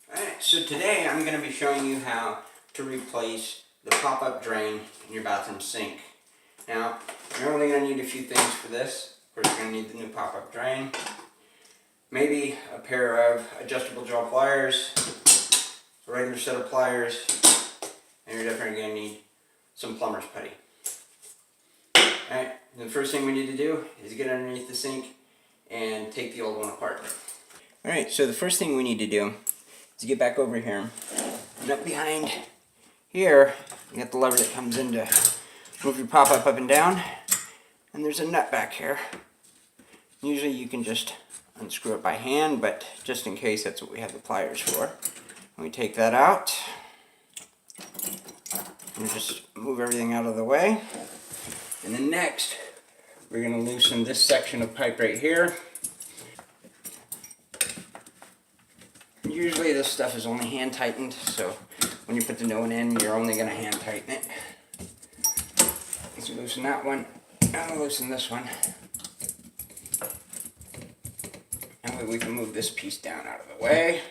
Alright, so today I'm going to be showing you how to replace the pop-up drain in your bathroom sink. Now, you're only going to need a few things for this. Of course, you're going to need the new pop-up drain, maybe a pair of adjustable jaw pliers, a regular set of pliers, and you're definitely going to need some plumber's putty. Alright, the first thing we need to do is get underneath the sink and take the old one apart. Alright, so the first thing we need to do is get back over here, and up behind here you got the lever that comes in to move your pop-up up and down, and there's a nut back here. Usually you can just unscrew it by hand, but just in case, that's what we have the pliers for. And we take that out and just move everything out of the way, and then next we're going to loosen this section of pipe right here. Usually this stuff is only hand tightened, so when you put the new one in, you're only going to hand tighten it. So loosen that one, and I'll loosen this one. That way we can move this piece down out of the way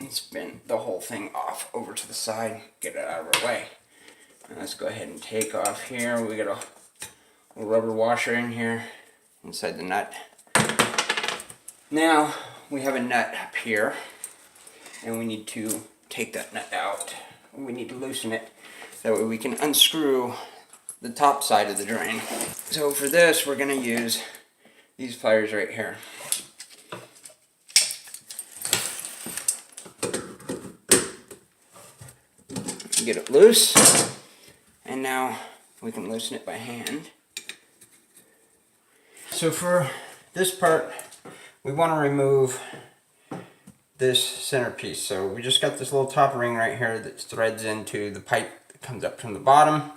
and spin the whole thing off over to the side, get it out of our way. And let's go ahead and take off here. We got a little rubber washer in here inside the nut. Now we have a nut up here, and we need to take that nut out. We need to loosen it, that way we can unscrew the top side of the drain. So for this, we're going to use these pliers right here. Get it loose, and now we can loosen it by hand. So for this part, we want to remove this centerpiece. So we just got this little top ring right here that threads into the pipe that comes up from the bottom.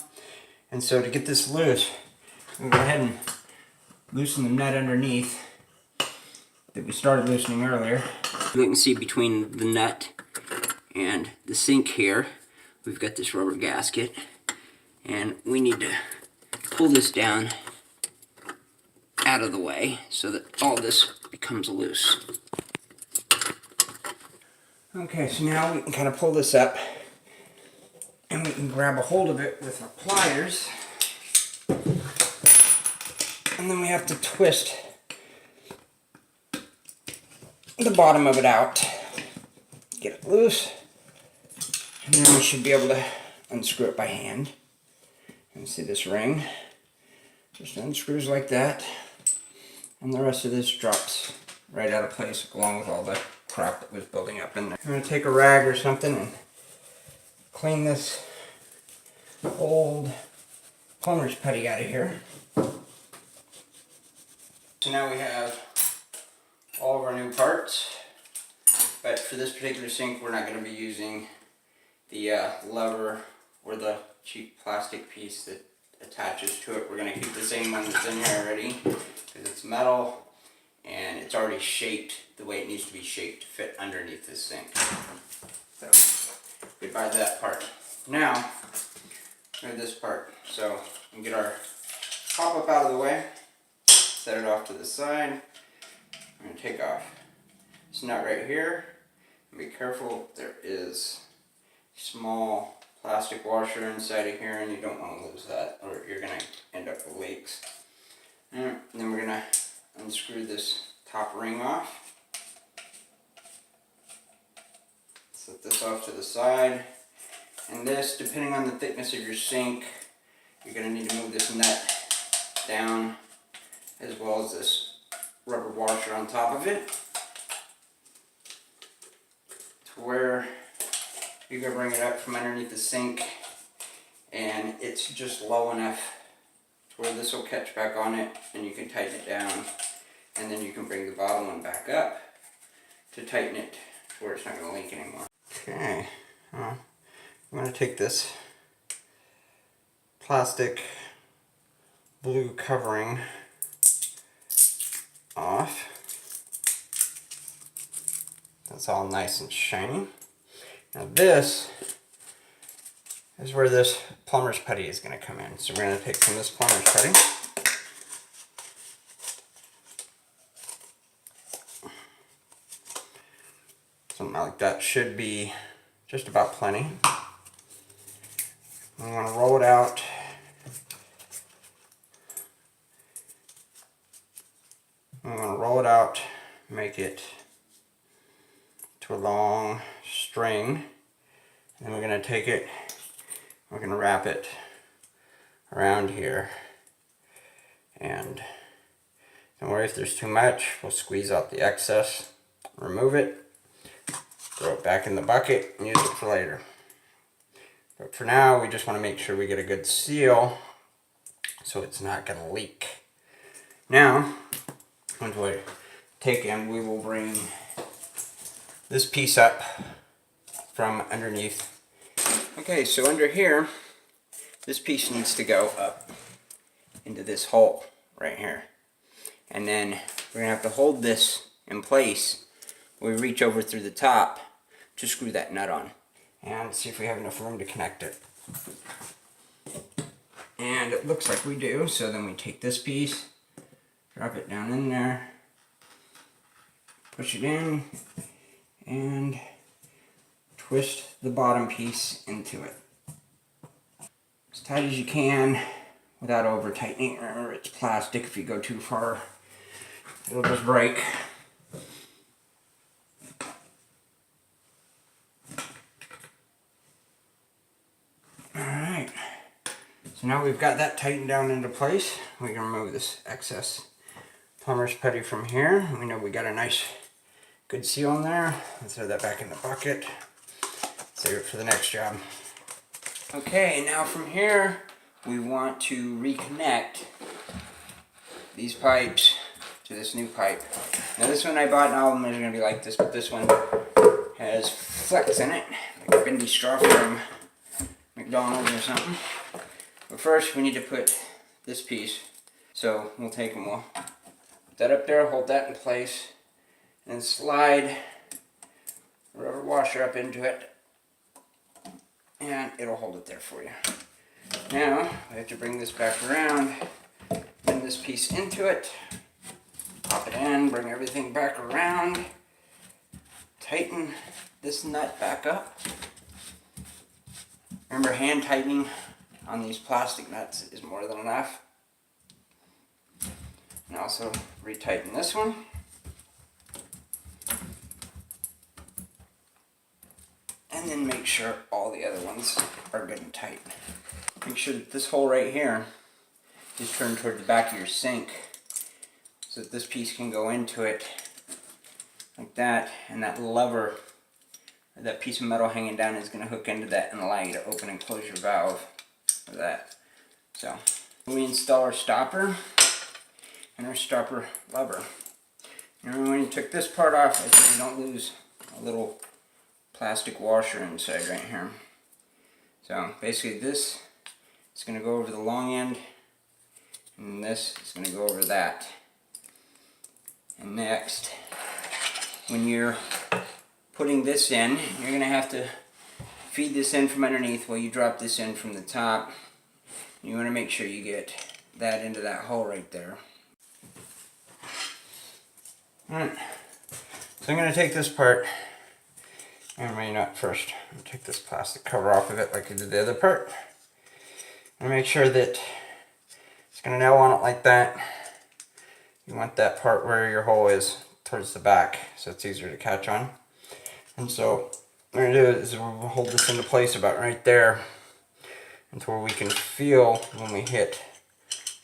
And so to get this loose, we'll go ahead and loosen the nut underneath that we started loosening earlier. You can see between the nut and the sink here, we've got this rubber gasket, and we need to pull this down out of the way so that all this becomes loose. Okay, so now we can kind of pull this up, and we can grab a hold of it with our pliers, and then we have to twist the bottom of it out, get it loose, and then we should be able to unscrew it by hand. And see this ring just unscrews like that, and the rest of this drops right out of place along with all the crap that was building up in there. I'm going to take a rag or something and clean this old plumber's putty out of here. So now we have all of our new parts, but for this particular sink we're not going to be using the lever or the cheap plastic piece that attaches to it. We're going to keep the same one that's in here already, because it's metal and it's already shaped the way it needs to be shaped to fit underneath this sink. So goodbye to that part. Now we have this part. So we can get our pop-up out of the way, set it off to the side. I'm going to take off this nut right here, and be careful, there is a small plastic washer inside of here, and you don't want to lose that or you're going to end up with leaks. And then we're going to unscrew this top ring off. Set this off to the side. And this, depending on the thickness of your sink, you're going to need to move this nut down, as well as this rubber washer on top of it, to where you can bring it up from underneath the sink, and it's just low enough to where this will catch back on it, and you can tighten it down, and then you can bring the bottom one back up to tighten it to where it's not going to leak anymore. Okay, I'm going to take this plastic blue covering off. That's all nice and shiny. Now this is where this plumber's putty is going to come in. So we're going to take some of this plumber's putty. Something like that should be just about plenty. I'm going to roll it out. I'm going to roll it out, make it to a long string, and we're going to take it, we're going to wrap it around here, and don't worry if there's too much, we'll squeeze out the excess, remove it, throw it back in the bucket, and use it for later. But for now, we just want to make sure we get a good seal so it's not going to leak. Now, once we take in, we will bring this piece up from underneath. Okay, so under here, this piece needs to go up into this hole right here. And then we're going to have to hold this in place. We reach over through the top to screw that nut on. And see if we have enough room to connect it. And it looks like we do, so then we take this piece, drop it down in there, push it in, and twist the bottom piece into it. As tight as you can without over tightening. Remember, it's plastic. If you go too far, it'll just break. Alright, so now we've got that tightened down into place. We can remove this excess plumber's putty from here. We know we got a nice good seal in there. Let's throw that back in the bucket. Save it for the next job. Okay, now from here we want to reconnect these pipes to this new pipe. Now this one I bought, and all of them are going to be like this, but this one has flex in it, like a bendy straw from McDonald's or something. But first we need to put this piece, so we'll take and we'll put that up there, hold that in place, and slide the rubber washer up into it, and it'll hold it there for you. Now we have to bring this back around, bring this piece into it, pop it in, bring everything back around, tighten this nut back up. Remember, hand tightening on these plastic nuts is more than enough. And also retighten this one. And then make sure all the other ones are good and tight. Make sure that this hole right here is turned toward the back of your sink, so that this piece can go into it like that, and that lever, or that piece of metal hanging down, is going to hook into that and allow you to open and close your valve with that. So we install our stopper and our stopper lever. Remember, when you took this part off, I said you don't lose a little plastic washer inside right here. So basically this is going to go over the long end, and this is going to go over that. And next, when you're putting this in, you're going to have to feed this in from underneath while you drop this in from the top. You want to make sure you get that into that hole right there. Alright, so I'm going to take this part, and maybe not first, I'm going to take this plastic cover off of it like I did the other part. And make sure that it's going to nail on it like that. You want that part where your hole is towards the back, so it's easier to catch on. And so what we're going to do is we'll hold this into place about right there, until where we can feel when we hit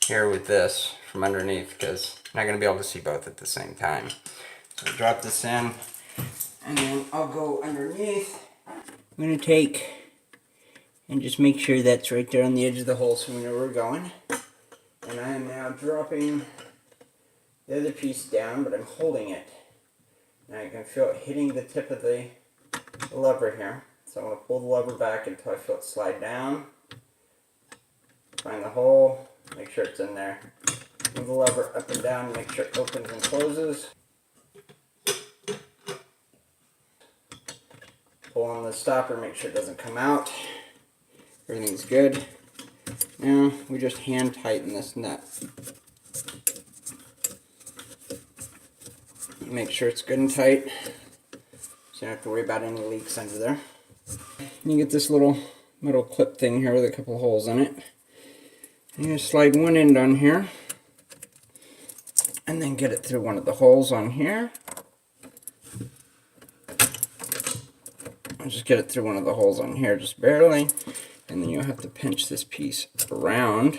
here with this from underneath, because I'm not going to be able to see both at the same time. So we'll drop this in, and then I'll go underneath. I'm going to take and just make sure that's right there on the edge of the hole so we know where we're going. And I am now dropping the other piece down, but I'm holding it. And I can feel it hitting the tip of the lever here. So I'm going to pull the lever back until I feel it slide down. Find the hole, make sure it's in there. Move the lever up and down, make sure it opens and closes. Pull on the stopper, make sure it doesn't come out. Everything's good. Now we just hand tighten this nut. Make sure it's good and tight. So you don't have to worry about any leaks under there. You get this little metal clip thing here with a couple holes in it. And you slide one end on here, and then get it through one of the holes on here. I'll just get it through one of the holes on here, just barely. And then you'll have to pinch this piece around.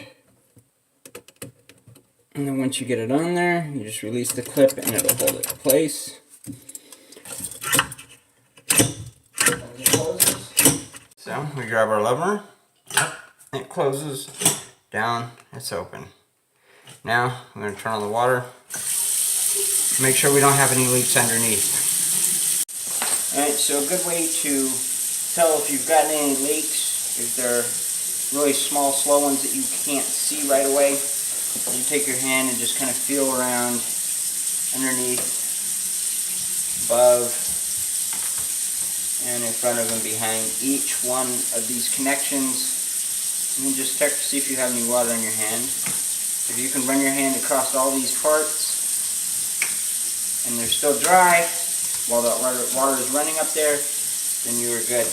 And then once you get it on there, you just release the clip and it'll hold it in place. So we grab our lever, it closes, down, it's open. Now we're going to turn on the water, make sure we don't have any leaks underneath. Alright, so a good way to tell if you've gotten any leaks, if they're really small, slow ones that you can't see right away, you take your hand and just kind of feel around underneath, above, and in front of and behind each one of these connections, and then just check to see if you have any water in your hand. If you can run your hand across all these parts and they're still dry while the water is running up there, then you are good.